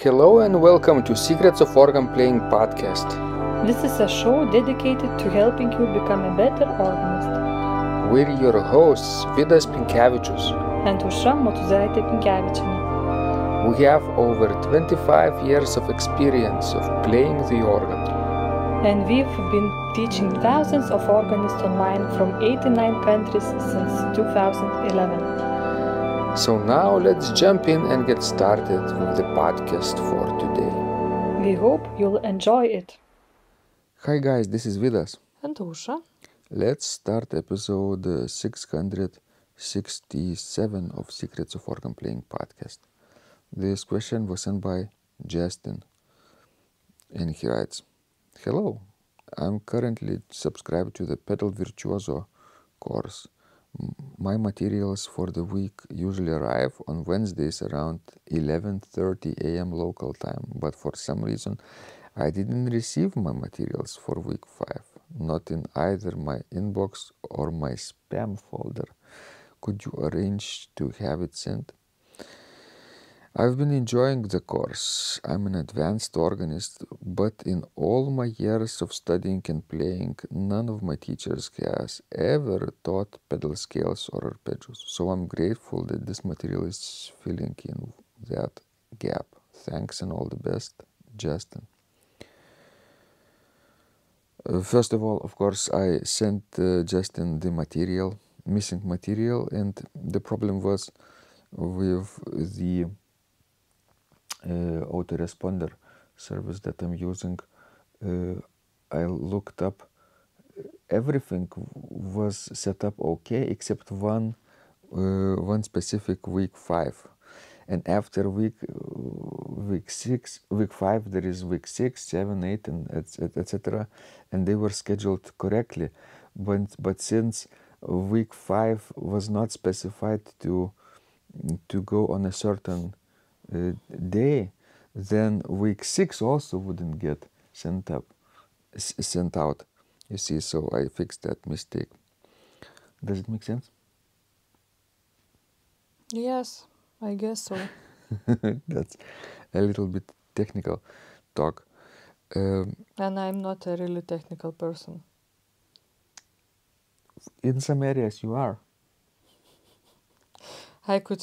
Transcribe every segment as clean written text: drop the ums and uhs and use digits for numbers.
Hello and welcome to Secrets of Organ Playing podcast. This is a show dedicated to helping you become a better organist. We're your hosts, Vidas Pinkevičius and Aušra Motūzaitė Pinkevičienė. We have over 25 years of experience of playing the organ. And we've been teaching thousands of organists online from 89 countries since 2011. So now let's jump in and get started with the podcast for today. We hope you'll enjoy it. Hi guys, this is Vidas. And Aušra. Let's start episode 667 of Secrets of Organ Playing podcast. This question was sent by Justin, and he writes, "Hello, I'm currently subscribed to the Pedal Virtuoso course. My materials for the week usually arrive on Wednesdays around 11:30 a.m. local time, but for some reason I didn't receive my materials for week 5, not in either my inbox or my spam folder. Could you arrange to have it sent? I've been enjoying the course. I'm an advanced organist, but in all my years of studying and playing, none of my teachers has ever taught pedal scales or arpeggios. So I'm grateful that this material is filling in that gap. Thanks and all the best, Justin." First of all, of course, I sent Justin the missing material, and the problem was with the autoresponder service that I'm using. I looked up, everything was set up okay except one specific week 5, and after week 5 there is week 6, 7, 8 and etc., and they were scheduled correctly, but since week 5 was not specified to go on a certain day, then week 6 also wouldn't get sent out. You see, so I fixed that mistake. Does it make sense? Yes, I guess so. That's a little bit technical talk. And I'm not a really technical person. In some areas you are. I could,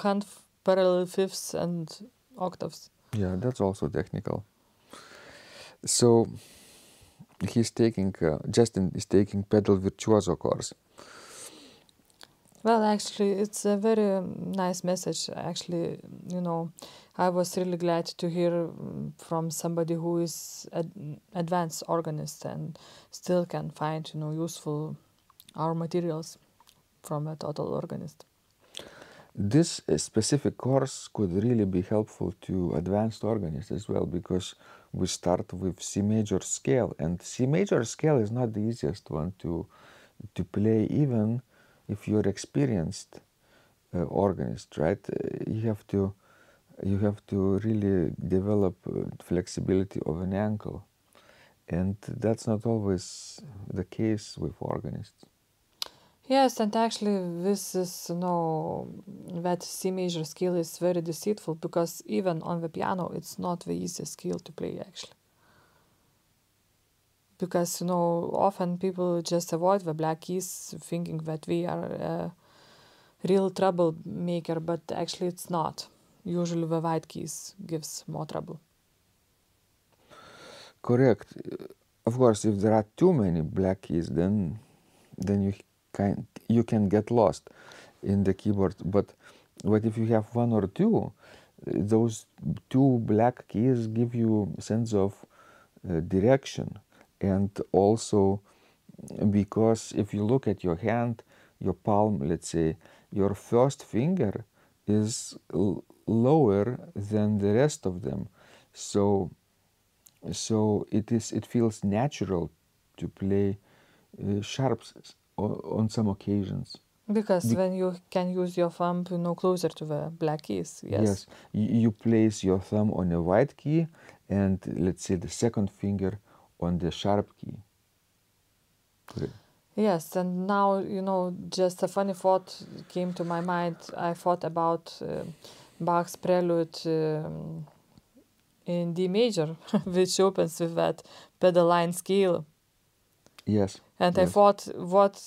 hunt parallel fifths and octaves. Yeah, that's also technical. So Justin is taking Pedal Virtuoso course. Well, actually, it's a very nice message. Actually, I was really glad to hear from somebody who is an advanced organist and still can find, useful our materials from a total organist. This specific course could really be helpful to advanced organists as well, because we start with C major scale, and C major scale is not the easiest one to play, even if you're experienced organist, right? You have to really develop flexibility of an ankle, and that's not always the case with organists. Yes, and actually this is, that C major scale is very deceitful, because even on the piano it's not the easiest scale to play, actually. Because, often people just avoid the black keys thinking that we are a real troublemaker, but actually it's not. Usually the white keys gives more trouble. Correct. Of course, if there are too many black keys, then you can get lost in the keyboard. But if you have one or two, those two black keys give you a sense of direction. And also, because if you look at your hand, your palm, let's say, your first finger is lower than the rest of them. So it feels natural to play sharps on some occasions. Because when you can use your thumb, closer to the black keys. Yes. You place your thumb on a white key and, let's say, the second finger on the sharp key. Correct. Yes, and now, just a funny thought came to my mind. I thought about Bach's prelude in D major, which opens with that pedal line scale. Yes. And I yes. thought, what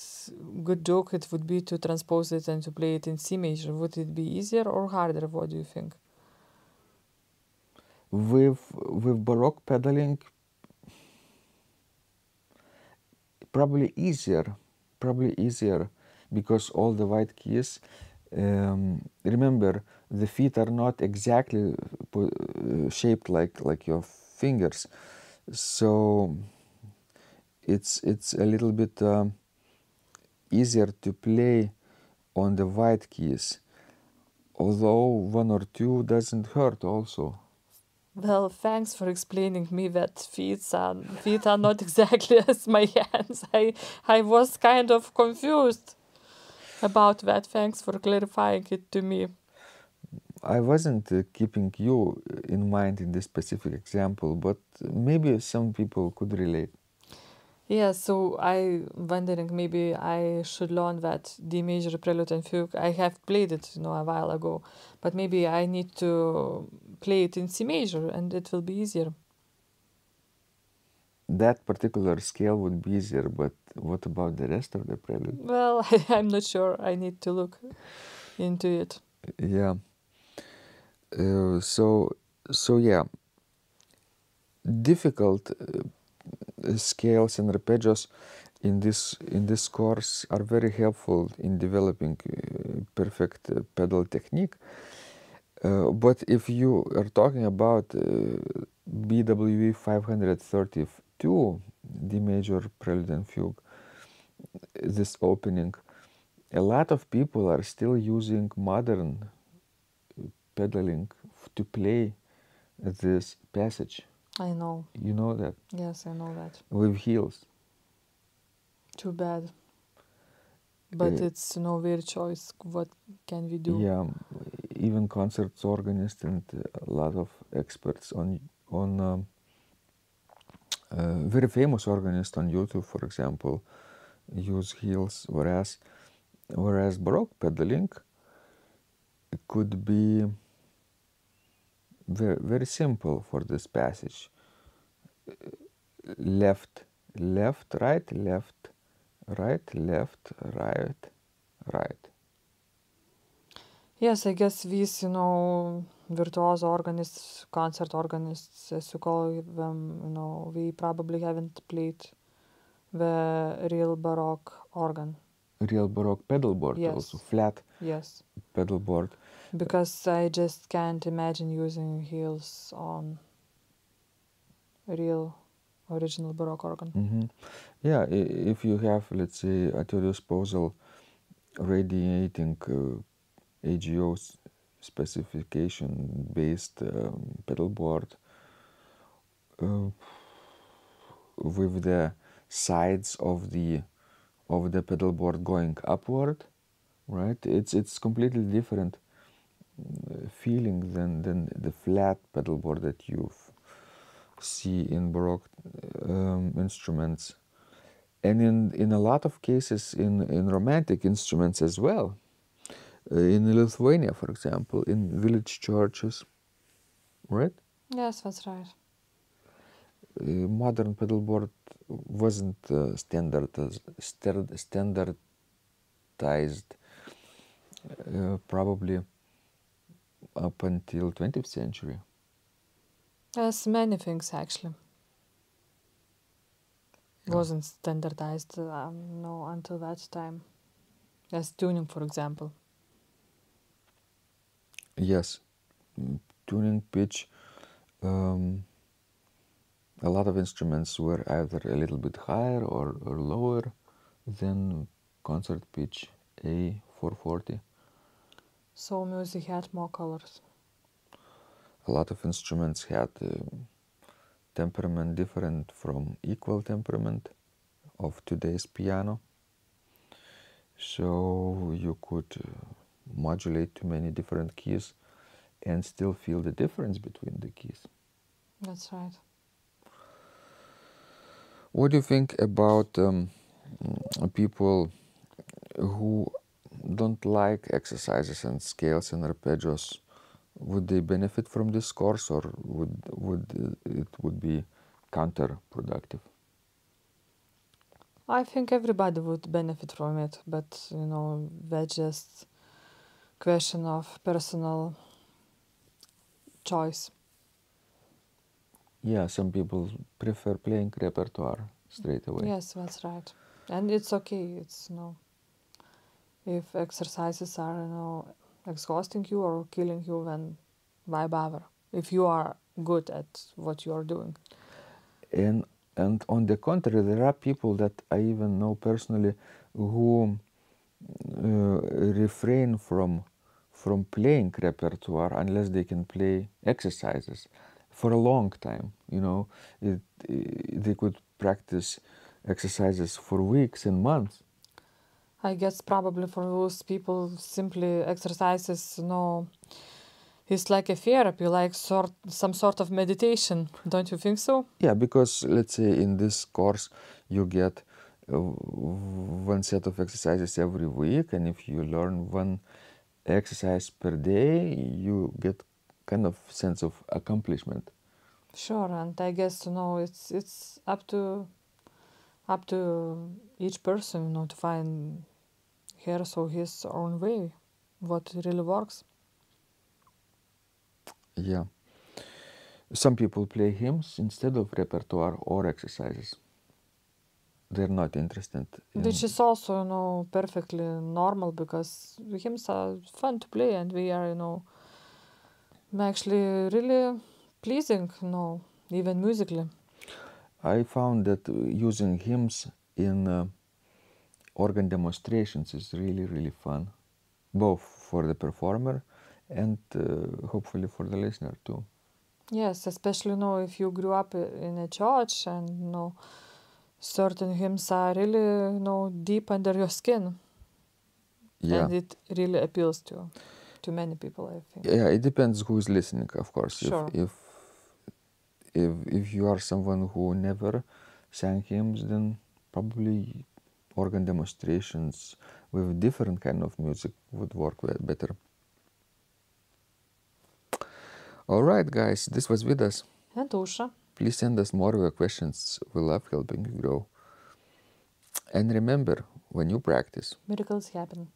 good joke it would be to transpose it and to play it in C major. Would it be easier or harder? What do you think? With Baroque pedaling, probably easier, because all the white keys, remember, the feet are not exactly shaped like your fingers, so it's a little bit easier to play on the white keys, although one or two doesn't hurt also. Well, thanks for explaining me that feet are not exactly as my hands. I was kind of confused about that. Thanks for clarifying it to me. I wasn't keeping you in mind in this specific example, but maybe some people could relate. Yeah, so I wondering maybe I should learn that D major prelude and fugue. I have played it, a while ago, but maybe I need to play it in C major and it will be easier. That particular scale would be easier, but what about the rest of the prelude? Well, I'm not sure. I need to look into it. Yeah. So yeah, difficult scales and arpeggios in this course are very helpful in developing perfect pedal technique. But if you are talking about BWV 532, D major prelude and fugue, this opening, a lot of people are still using modern pedaling to play this passage. I know. You know that? Yes, I know that. With heels. Too bad. But it's no weird choice. What can we do? Yeah, even concerts organist and a lot of experts on very famous organist on YouTube, for example, use heels, whereas Baroque pedaling could be very, very simple for this passage. Left, left, right, left, right, left, right, right. Yes, I guess these, virtuoso organists, concert organists, as you call them, we probably haven't played the real Baroque organ. Real Baroque pedal board, Yes. also flat Yes. pedal board. Because I just can't imagine using heels on a real original Baroque organ. Mm-hmm. Yeah, if you have, let's say, at your disposal radiating AGO specification based pedal board with the sides of the pedal board going upward, right? It's completely different feeling than the flat pedal board that you see in Baroque instruments, and in a lot of cases in romantic instruments as well. In Lithuania, for example, in village churches, right? Yes, that's right. Modern pedal board wasn't standardized probably up until 20th century. As many things actually. Yeah. Wasn't standardized until that time. As tuning, for example. Yes, tuning, pitch. A lot of instruments were either a little bit higher or lower than concert pitch A440. So music had more colors. A lot of instruments had temperament different from equal temperament of today's piano. So you could modulate to many different keys and still feel the difference between the keys. That's right. What do you think about people who don't like exercises and scales and arpeggios would they benefit from this course, or would it be counterproductive? I think everybody would benefit from it, but that's just question of personal choice. Yeah, some people prefer playing repertoire straight away. Yes, that's right. And it's okay. It's if exercises are exhausting you or killing you, then why bother? If you are good at what you are doing. And on the contrary, there are people that I even know personally who refrain from playing repertoire unless they can play exercises for a long time. They could practice exercises for weeks and months. I guess probably for those people, simply exercises, it's like a therapy, like some sort of meditation. Don't you think so? Yeah, because let's say in this course you get one set of exercises every week, and if you learn one exercise per day, you get kind of sense of accomplishment. Sure, and I guess it's up to each person to find hers or his own way, what really works. Yeah. Some people play hymns instead of repertoire or exercises. They're not interested in... Which is also, perfectly normal, because the hymns are fun to play, and we are, actually really pleasing, even musically. I found that using hymns in organ demonstrations is really, really fun, both for the performer and hopefully for the listener too. Yes, especially if you grew up in a church, and certain hymns are really deep under your skin. Yeah. And it really appeals to many people, I think. Yeah, it depends who is listening, of course. Sure. If you are someone who never sang hymns, then probably organ demonstrations with different kind of music would work better. All right, guys, this was Vidas. And Usha. Please send us more of your questions. We love helping you grow. And remember, when you practice, miracles happen.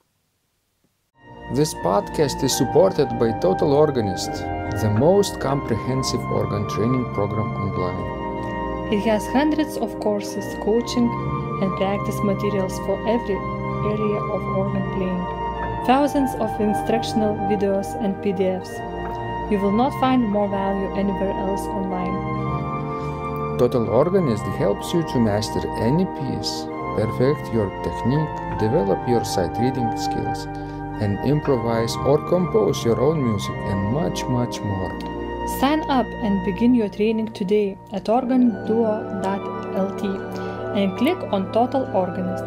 This podcast is supported by Total Organist, the most comprehensive organ training program online. It has hundreds of courses, coaching, and practice materials for every area of organ playing. Thousands of instructional videos and PDFs. You will not find more value anywhere else online. Total Organist helps you to master any piece, perfect your technique, develop your sight reading skills, and improvise or compose your own music, and much, much more. Sign up and begin your training today at organduo.lt and click on Total Organist.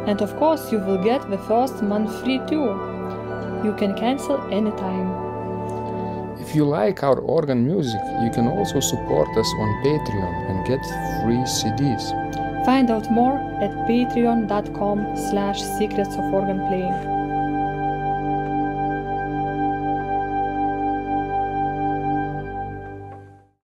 And of course, you will get the first month free too. You can cancel anytime. If you like our organ music, you can also support us on Patreon and get free CDs. Find out more at patreon.com/secrets of organ playing.